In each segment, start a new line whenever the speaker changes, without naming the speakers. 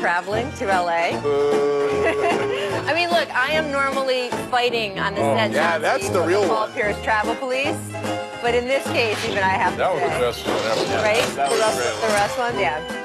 traveling to L.A. I mean, look, I am normally fighting on the set.
Yeah, that's the real
Paul
one.
Pierce Travel Police. But in this case, even I have to
That was
say.
the best one ever.
Right?
That was great.
The rest ones, yeah.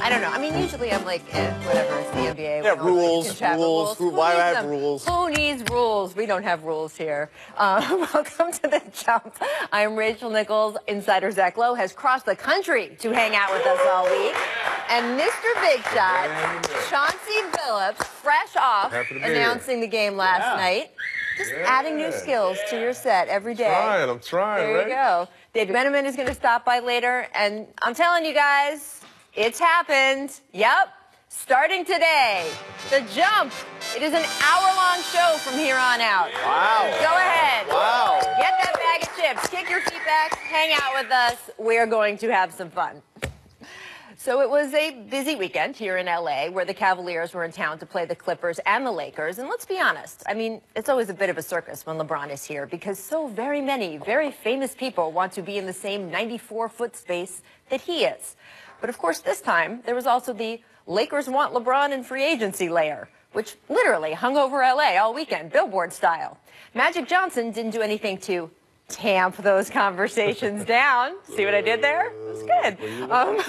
I don't know. I mean, usually I'm like, whatever, it's the NBA.
Yeah, rules. Why have rules?
Who needs rules? We don't have rules here. Welcome to The Jump. I'm Rachel Nichols. Insider Zach Lowe has crossed the country to hang out with us all week. And Mr. Big Shot, Chauncey Billups, fresh off announcing the game last night. Just adding new skills to your set every day.
I'm trying.
There you go. David Beneman is going to stop by later. And I'm telling you guys, it's happened. Yep. Starting today, The Jump. It is an hour-long show from here on out.
Wow.
Go ahead.
Wow.
Get that bag of chips. Kick your feet back. Hang out with us. We're going to have some fun. So it was a busy weekend here in L.A. where the Cavaliers were in town to play the Clippers and the Lakers. And let's be honest, I mean, it's always a bit of a circus when LeBron is here because so very many very famous people want to be in the same 94-foot space that he is. But of course, this time, there was also the Lakers want LeBron in free agency layer, which literally hung over L.A. all weekend, billboard style. Magic Johnson didn't do anything to tamp those conversations down. See what I did there? It was good.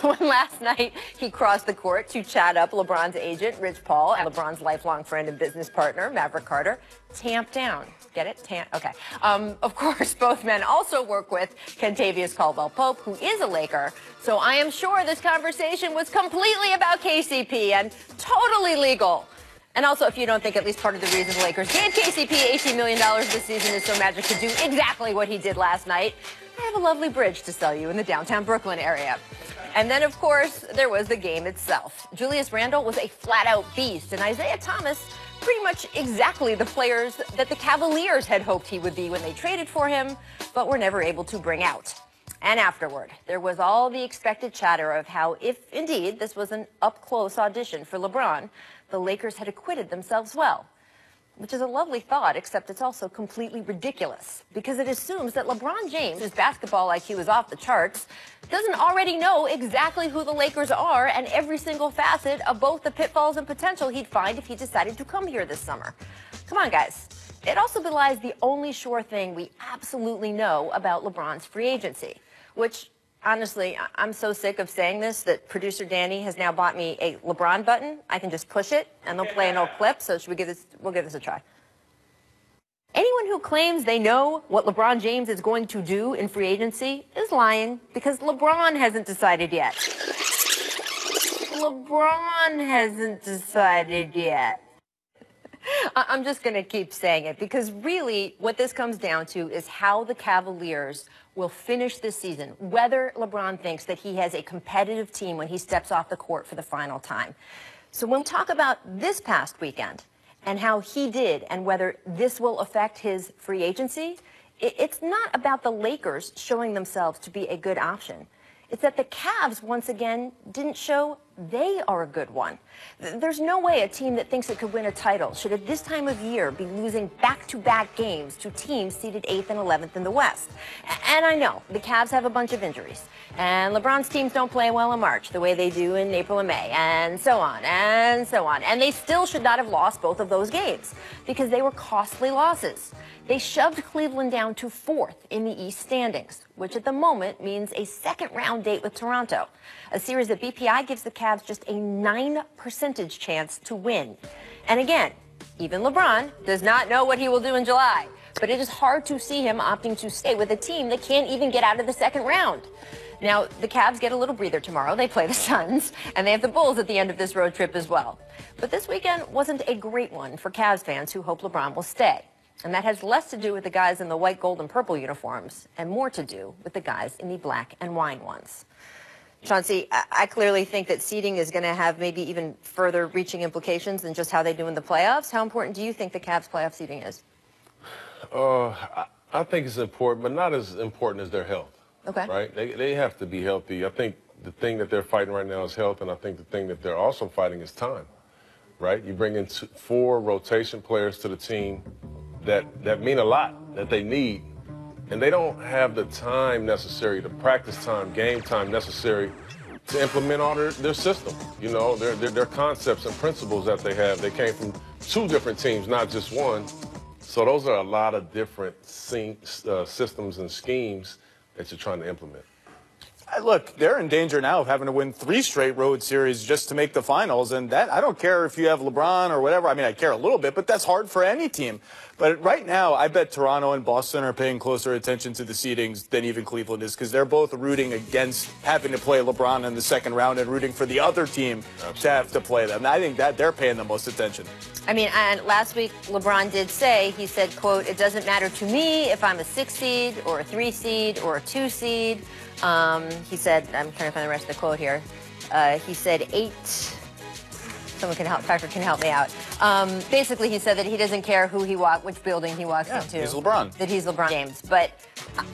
When last night he crossed the court to chat up LeBron's agent, Rich Paul, and LeBron's lifelong friend and business partner, Maverick Carter, tamp down. Get it? Okay. Of course, both men also work with Kentavious Caldwell-Pope, who is a Laker. So I am sure this conversation was completely about KCP and totally legal. And also, if you don't think at least part of the reason the Lakers gave KCP $18 million this season is so Magic could do exactly what he did last night, I have a lovely bridge to sell you in the downtown Brooklyn area. And then, of course, there was the game itself. Julius Randle was a flat-out beast, and Isaiah Thomas pretty much exactly the players that the Cavaliers had hoped he would be when they traded for him, but were never able to bring out. And afterward, there was all the expected chatter of how, if indeed this was an up-close audition for LeBron, the Lakers had acquitted themselves well. Which is a lovely thought, except it's also completely ridiculous, because it assumes that LeBron James, whose basketball IQ is off the charts, doesn't already know exactly who the Lakers are and every single facet of both the pitfalls and potential he'd find if he decided to come here this summer. Come on, guys. It also belies the only sure thing we absolutely know about LeBron's free agency, which, honestly, I'm so sick of saying this that producer Danny has now bought me a LeBron button. I can just push it, and they'll play an old clip, so should we give this, we'll give this a try. Anyone who claims they know what LeBron James is going to do in free agency is lying, because LeBron hasn't decided yet. LeBron hasn't decided yet. I'm just going to keep saying it, because really what this comes down to is how the Cavaliers will finish this season, whether LeBron thinks that he has a competitive team when he steps off the court for the final time. So when we talk about this past weekend and how he did and whether this will affect his free agency, it's not about the Lakers showing themselves to be a good option. It's that the Cavs, once again, didn't show they are a good one. There's no way a team that thinks it could win a title should at this time of year be losing back-to-back games to teams seeded 8th and 11th in the West. And I know the Cavs have a bunch of injuries, and LeBron's teams don't play well in March the way they do in April and May, and so on, and so on. And they still should not have lost both of those games because they were costly losses. They shoved Cleveland down to 4th in the East standings, which at the moment means a second-round date with Toronto, a series that BPI gives the Cavs just a 9% chance to win. And again, even LeBron does not know what he will do in July, but it is hard to see him opting to stay with a team that can't even get out of the second round. Now, the Cavs get a little breather tomorrow. They play the Suns, and they have the Bulls at the end of this road trip as well. But this weekend wasn't a great one for Cavs fans who hope LeBron will stay. And that has less to do with the guys in the white, gold, and purple uniforms, and more to do with the guys in the black and wine ones. Chauncey, I clearly think that seeding is going to have maybe even further reaching implications than just how they do in the playoffs. How important do you think the Cavs' playoff seeding is?
I think it's important, but not as important as their health.
Okay.
Right? They have to be healthy. I think the thing that they're fighting right now is health, and I think the thing that they're also fighting is time. Right? You bring in 4 rotation players to the team that mean a lot, that they need, and they don't have the time necessary, the practice time, game time necessary to implement all their system. You know, their concepts and principles that they have. They came from 2 different teams, not just one. So those are a lot of different systems and schemes that you're trying to implement.
Look, they're in danger now of having to win 3 straight road series just to make the finals, and that I don't care if you have LeBron or whatever. I mean, I care a little bit, but that's hard for any team. But right now, I bet Toronto and Boston are paying closer attention to the seedings than even Cleveland is, because they're both rooting against having to play LeBron in the second round and rooting for the other team to have to play them. And I think that they're paying the most attention.
I mean, and last week LeBron did say, he said, quote, "It doesn't matter to me if I'm a 6 seed or a 3 seed or a 2 seed. He said, I'm trying to find the rest of the quote here. He said 8. Someone can help, Patrick can help me out. Basically, he said that he doesn't care which building he walks into.
He's LeBron.
That he's LeBron James. But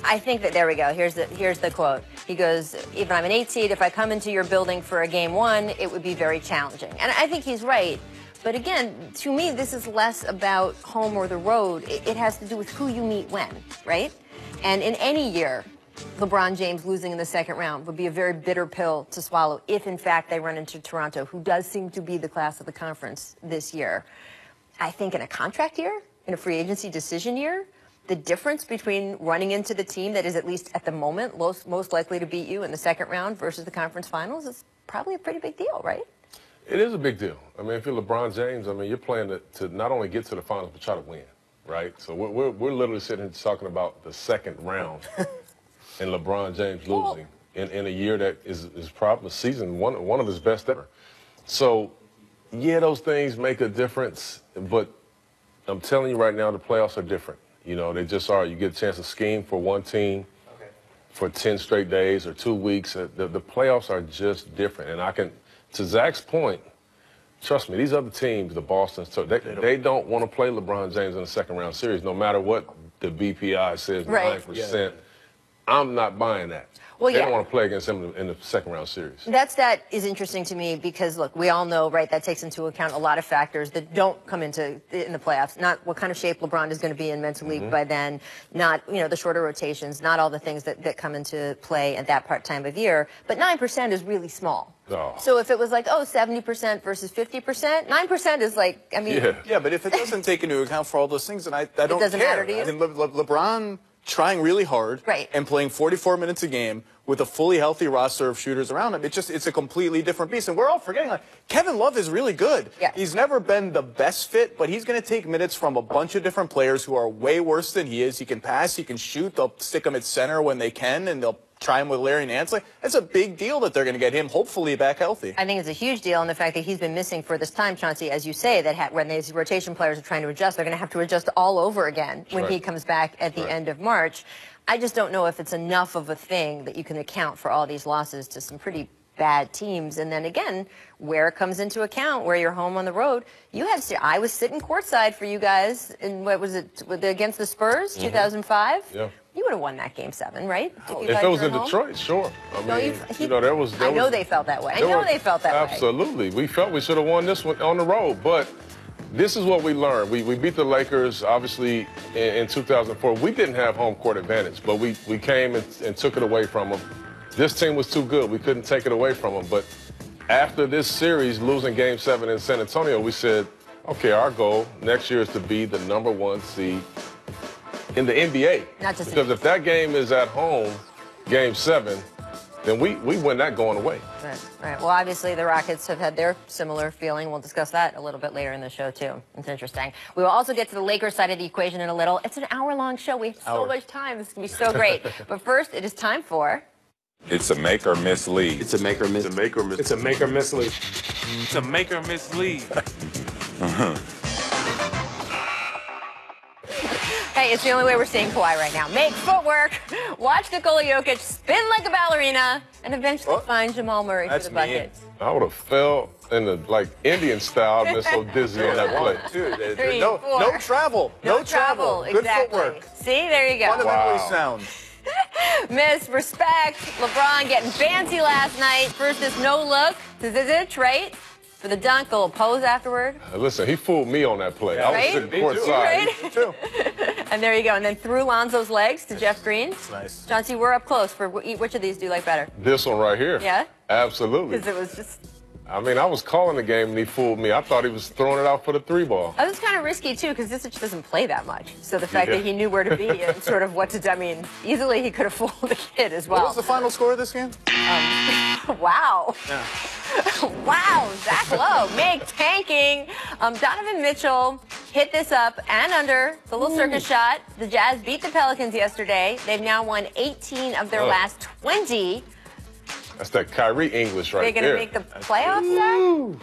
I think that, there we go. Here's the quote. He goes, "Even I'm an 8 seed, if I come into your building for a game 1, it would be very challenging." And I think he's right. But again, to me, this is less about home or the road. It has to do with who you meet when, right? And in any year, LeBron James losing in the second round would be a very bitter pill to swallow if, in fact, they run into Toronto, who does seem to be the class of the conference this year. I think in a contract year, in a free agency decision year, the difference between running into the team that is, at least at the moment, most likely to beat you in the second round versus the conference finals is probably a pretty big deal, right?
It is a big deal. I mean, if you're LeBron James, I mean, you're playing to not only get to the finals, but try to win, right? So we're literally sitting here talking about the second round and LeBron James losing in a year that is probably a season one of his best ever. So, yeah, those things make a difference, but I'm telling you right now, the playoffs are different. You know, they just are. You get a chance to scheme for one team for 10 straight days or 2 weeks. The playoffs are just different. And I can, to Zach's point, trust me, these other teams, the Bostons, they don't want to play LeBron James in a second-round series, no matter what the BPI says, 9%. I'm not buying that. Well, they don't want to play against him in the second-round series.
That is interesting to me because, look, we all know, right, that takes into account a lot of factors that don't come in the playoffs. Not what kind of shape LeBron is going to be in mentally by then, not, you know, the shorter rotations, not all the things that come into play at that time of year. But 9% is really small.
Oh.
So if it was like, 70% versus 50%, 9% is like, I mean.
Yeah, but if it doesn't take into account for all those things, then I don't care.
It doesn't matter to you?
I mean, LeBron trying really hard and playing 44 minutes a game with a fully healthy roster of shooters around him, it's a completely different beast. And we're all forgetting, like, Kevin Love is really good. Yeah. He's never been the best fit, but he's going to take minutes from a bunch of different players who are way worse than he is. He can pass, he can shoot, they'll stick him at center when they can, and they'll try him with Larry Nance. It's a big deal that they're going to get him, hopefully, back healthy.
I think it's a huge deal, and the fact that he's been missing for this time, Chauncey, as you say, that when these rotation players are trying to adjust, they're going to have to adjust all over again when he comes back at the end of March. I just don't know if it's enough of a thing that you can account for all these losses to some pretty bad teams. And then again, where it comes into account, where you're home on the road, I was sitting courtside for you guys in, what was it, against the Spurs, 2005?
Yeah.
You would have won that game 7, right?
If it was in Detroit, sure. I mean,
I know they felt that way. I know they felt that way.
Absolutely. We felt we should have won this one on the road, but this is what we learned. We beat the Lakers, obviously, in 2004. We didn't have home court advantage, but we came and took it away from them. This team was too good. We couldn't take it away from them. But after this series, losing Game 7 in San Antonio, we said, okay, our goal next year is to be the #1 seed in the NBA. Because if that game is at home, Game 7, then we win that going away.
Right. Well, obviously, the Rockets have had their similar feeling. We'll discuss that a little bit later in the show, too. It's interesting. We will also get to the Lakers side of the equation in a little. It's an hour-long show. We have so much time. This is going to be so great. But first, it is time for...
It's a make or miss lead.
It's a make or miss.
It's a make or miss.
It's a make or miss lead.
It's a make or miss lead.
Hey, it's the only way we're seeing Kawhi right now. Make footwork, watch Nikola Jokic spin like a ballerina, and eventually find Jamal Murray for the bucket.
I would have fell in the, like, Indian style. I've been so dizzy on that play.
No travel. No travel.
Exactly.
Good footwork.
See, there you go.
Fundamentally sound.
Miss, respect. LeBron getting fancy last night. First, this no look to Zizic, right? For the dunk, the little pose afterward.
Listen, he fooled me on that play. I was sitting courtside.
And there you go. And then through Lonzo's legs to Jeff Green.
That's nice.
Chauncey, we're up close. For which of these do you like better?
This one right here.
Yeah?
Absolutely.
Because it was just...
I mean, I was calling the game and he fooled me. I thought he was throwing it out for the 3-ball.
That was kind of risky, too, because Jokic doesn't play that much. So the fact that he knew where to be and sort of what to do, I mean, easily he could have fooled the kid as well.
What was the final score of this game?
Wow.
Yeah.
Wow, Zach Lowe, Meg tanking. Donovan Mitchell hit this up and under the little circus shot. The Jazz beat the Pelicans yesterday. They've now won 18 of their last 20.
That's that Kyrie English right there.
They're going to make the playoffs,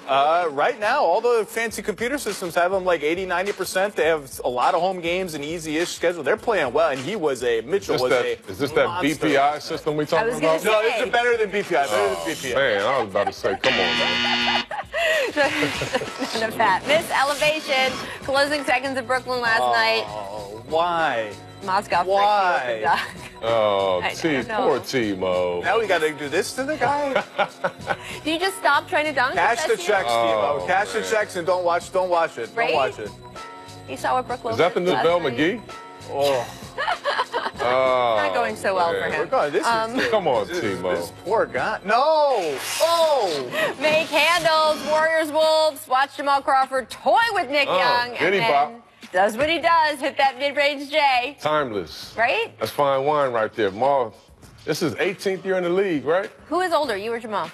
Zach?
Right now, all the fancy computer systems have them like 80, 90%. They have a lot of home games and easy-ish schedule. They're playing well, and Mitchell was a
Is this that
monster.
BPI system we talking about?
No, it's better than BPI. Better than BPI.
Man, I was about to say, come on, man.
None of that. Miss Elevation, closing seconds of Brooklyn last night.
Why?
Moscow.
Why?
Oh, poor T-Mo.
Now we got to do this to the guy?
Do you just stop trying to dunk?
Cash the checks, T-Mo. Cash the checks and don't watch it.
Right?
Don't watch it.
You saw what Brooklyn
Is that the new Bell McGee?
Oh.
Not going so well for him.
Come on, T-Mo.
This poor guy. No! Oh!
Make handles, Warriors, Wolves. Watch Jamal Crawford toy with Nick Young.
Did he, Bob?
Does what he does, hit that mid-range J.
Timeless.
Right?
That's fine wine right there. Jamal, this is 18th year in the league, right?
Who is older, you or Jamal?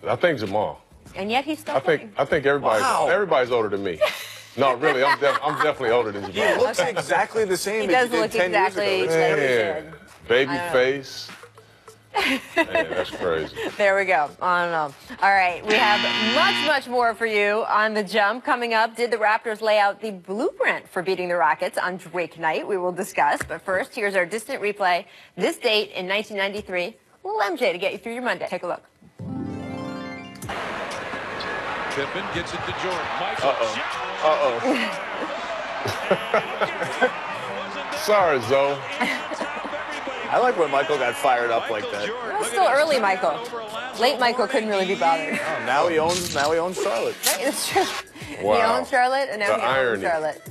I think Jamal.
And yet he's still playing.
I think everybody's older than me. No, really, I'm definitely older than Jamal.
He looks exactly the same
He
as
does
he
look
did 10
exactly
years ago.
like he did.
Baby face. Man, that's crazy.
There we go. I don't know. All right, we have much more for you on The Jump. Coming up, did the Raptors lay out the blueprint for beating the Rockets on Drake night? We will discuss. But first, here's our distant replay. This date in 1993. Little MJ to get you through your Monday. Take a look.
Pippen gets it to Jordan. Michael.
Sorry, Zoe.
I like when Michael got fired up like that.
It was still early, Michael. Late Michael couldn't really be bothered.
Oh, now he owns Charlotte.
Right, it's true.
Wow.
He owns Charlotte, and now he owns
irony.
Charlotte.